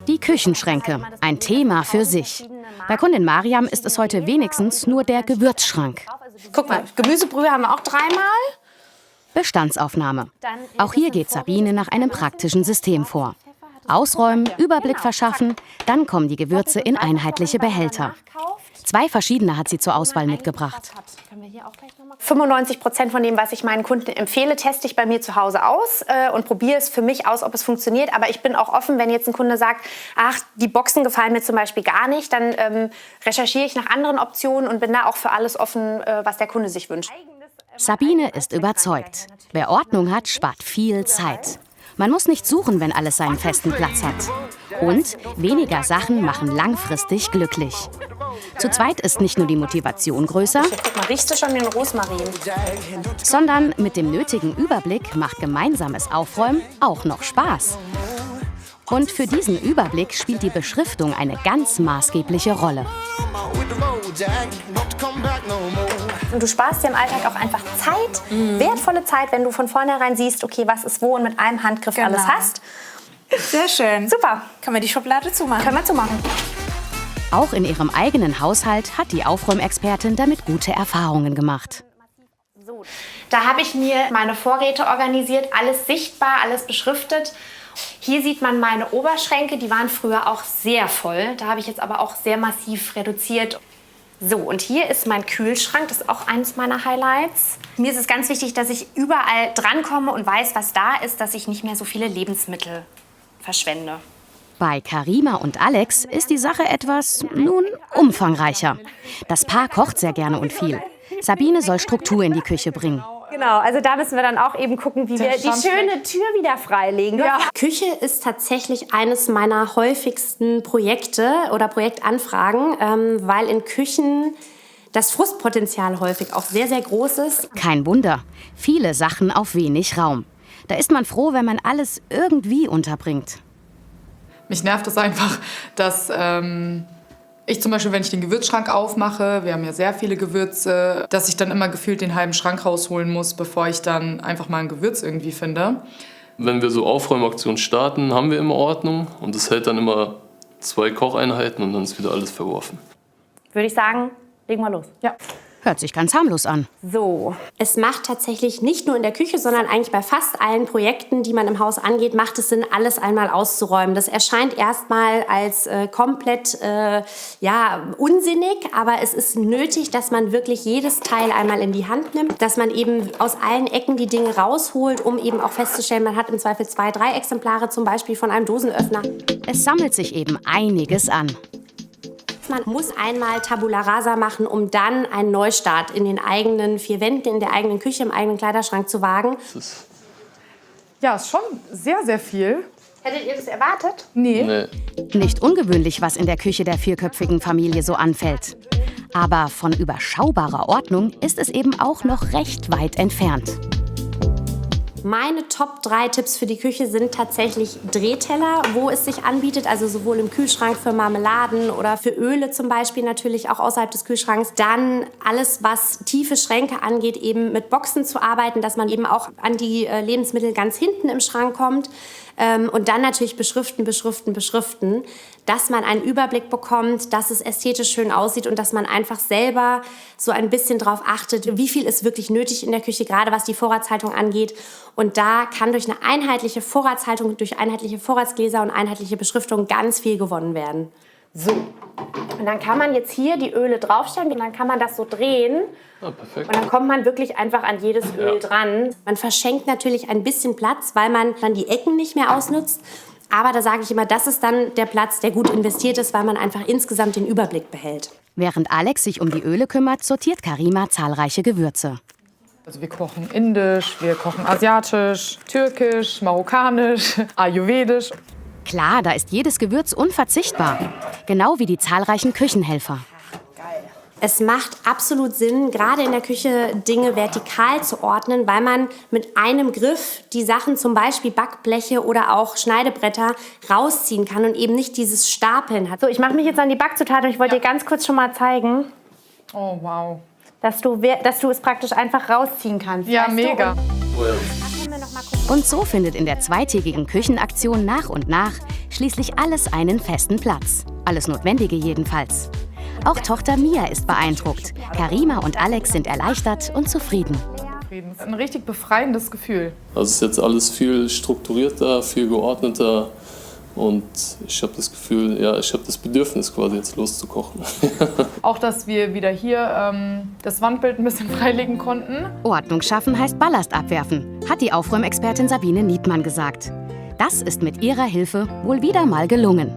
Die Küchenschränke, ein Thema für sich. Bei Kundin Mariam ist es heute wenigstens nur der Gewürzschrank. Guck mal, Gemüsebrühe haben wir auch 3-mal. Bestandsaufnahme. Auch hier geht Sabine nach einem praktischen System vor. Ausräumen, Überblick verschaffen, dann kommen die Gewürze in einheitliche Behälter. 2 verschiedene hat sie zur Auswahl mitgebracht. 95% von dem, was ich meinen Kunden empfehle, teste ich bei mir zu Hause aus und probiere es für mich aus, ob es funktioniert. Aber ich bin auch offen, wenn jetzt ein Kunde sagt, ach, die Boxen gefallen mir zum Beispiel gar nicht, dann recherchiere ich nach anderen Optionen und bin da auch für alles offen, was der Kunde sich wünscht. Sabine ist überzeugt. Wer Ordnung hat, spart viel Zeit. Man muss nicht suchen, wenn alles seinen festen Platz hat. Und weniger Sachen machen langfristig glücklich. Zu zweit ist nicht nur die Motivation größer, Guck mal, riechst du schon den Rosmarin? sondern mit dem nötigen Überblick macht gemeinsames Aufräumen auch noch Spaß. Und für diesen Überblick spielt die Beschriftung eine ganz maßgebliche Rolle. Und du sparst dir im Alltag auch einfach Zeit, wertvolle Zeit, wenn du von vornherein siehst, okay, was ist wo und mit einem Handgriff alles hast. Sehr schön. Super. Können wir die Schublade zumachen? Können wir zumachen. Auch in ihrem eigenen Haushalt hat die Aufräumexpertin damit gute Erfahrungen gemacht. Da habe ich mir meine Vorräte organisiert, alles sichtbar, alles beschriftet. Hier sieht man meine Oberschränke, die waren früher auch sehr voll. Da habe ich jetzt aber auch sehr massiv reduziert. So, und hier ist mein Kühlschrank, das ist auch eines meiner Highlights. Mir ist es ganz wichtig, dass ich überall drankomme und weiß, was da ist, dass ich nicht mehr so viele Lebensmittel verschwende. Bei Karima und Alex ist die Sache etwas, nun, umfangreicher. Das Paar kocht sehr gerne und viel. Sabine soll Struktur in die Küche bringen. Genau, also da müssen wir dann auch eben gucken, wie wir die schöne Tür wieder freilegen. Ja. Küche ist tatsächlich eines meiner häufigsten Projekte oder Projektanfragen, weil in Küchen das Frustpotenzial häufig auch sehr, sehr groß ist. Kein Wunder. Viele Sachen auf wenig Raum. Da ist man froh, wenn man alles irgendwie unterbringt. Mich nervt es einfach, dass ich zum Beispiel, wenn ich den Gewürzschrank aufmache, wir haben ja sehr viele Gewürze, dass ich dann immer gefühlt den halben Schrank rausholen muss, bevor ich dann einfach mal ein Gewürz irgendwie finde. Wenn wir so Aufräumaktionen starten, haben wir immer Ordnung und es hält dann immer 2 Kocheinheiten und dann ist wieder alles verworfen. Würde ich sagen, legen wir los. Ja. Hört sich ganz harmlos an. So, es macht tatsächlich nicht nur in der Küche, sondern eigentlich bei fast allen Projekten, die man im Haus angeht, macht es Sinn, alles einmal auszuräumen. Das erscheint erstmal als komplett unsinnig, aber es ist nötig, dass man wirklich jedes Teil einmal in die Hand nimmt, dass man eben aus allen Ecken die Dinge rausholt, um eben auch festzustellen, man hat im Zweifel 2, 3 Exemplare zum Beispiel von einem Dosenöffner. Es sammelt sich eben einiges an. Man muss einmal Tabula Rasa machen, um dann einen Neustart in den eigenen 4 Wänden, in der eigenen Küche, im eigenen Kleiderschrank zu wagen. Ja, ist schon sehr, sehr viel. Hättet ihr das erwartet? Nee. Nicht ungewöhnlich, was in der Küche der 4-köpfigen Familie so anfällt. Aber von überschaubarer Ordnung ist es eben auch noch recht weit entfernt. Meine Top 3 Tipps für die Küche sind tatsächlich Drehteller, wo es sich anbietet, also sowohl im Kühlschrank für Marmeladen oder für Öle zum Beispiel, natürlich auch außerhalb des Kühlschranks. Dann alles, was tiefe Schränke angeht, eben mit Boxen zu arbeiten, dass man eben auch an die Lebensmittel ganz hinten im Schrank kommt. Und dann natürlich beschriften, dass man einen Überblick bekommt, dass es ästhetisch schön aussieht und dass man einfach selber so ein bisschen darauf achtet, wie viel ist wirklich nötig in der Küche, gerade was die Vorratshaltung angeht. Und da kann durch eine einheitliche Vorratshaltung, durch einheitliche Vorratsgläser und einheitliche Beschriftung ganz viel gewonnen werden. So, und dann kann man jetzt hier die Öle draufstellen und dann kann man das so drehen. Ah, perfekt. Und dann kommt man wirklich einfach an jedes Öl dran. Man verschenkt natürlich ein bisschen Platz, weil man dann die Ecken nicht mehr ausnutzt. Aber da sage ich immer, das ist dann der Platz, der gut investiert ist, weil man einfach insgesamt den Überblick behält. Während Alex sich um die Öle kümmert, sortiert Karima zahlreiche Gewürze. Also wir kochen indisch, wir kochen asiatisch, türkisch, marokkanisch, ayurvedisch. Klar, da ist jedes Gewürz unverzichtbar. Genau wie die zahlreichen Küchenhelfer. Es macht absolut Sinn, gerade in der Küche Dinge vertikal zu ordnen, weil man mit einem Griff die Sachen, zum Beispiel Backbleche oder auch Schneidebretter, rausziehen kann und eben nicht dieses Stapeln hat. So, ich mache mich jetzt an die Backzutaten und ich wollte dir ganz kurz schon mal zeigen, Oh, wow. dass du es praktisch einfach rausziehen kannst. Ja, weißt mega. Du? Und dann können wir noch Und so findet in der zweitägigen Küchenaktion nach und nach schließlich alles einen festen Platz. Alles Notwendige jedenfalls. Auch Tochter Mia ist beeindruckt. Karima und Alex sind erleichtert und zufrieden. Das ist ein richtig befreiendes Gefühl. Also es ist jetzt alles viel strukturierter, viel geordneter und ich habe das Gefühl, ja, ich habe das Bedürfnis quasi jetzt loszukochen. Auch, dass wir wieder hier das Wandbild ein bisschen freilegen konnten. Ordnung schaffen heißt Ballast abwerfen, hat die Aufräumexpertin Sabine Niedmann gesagt. Das ist mit ihrer Hilfe wohl wieder mal gelungen.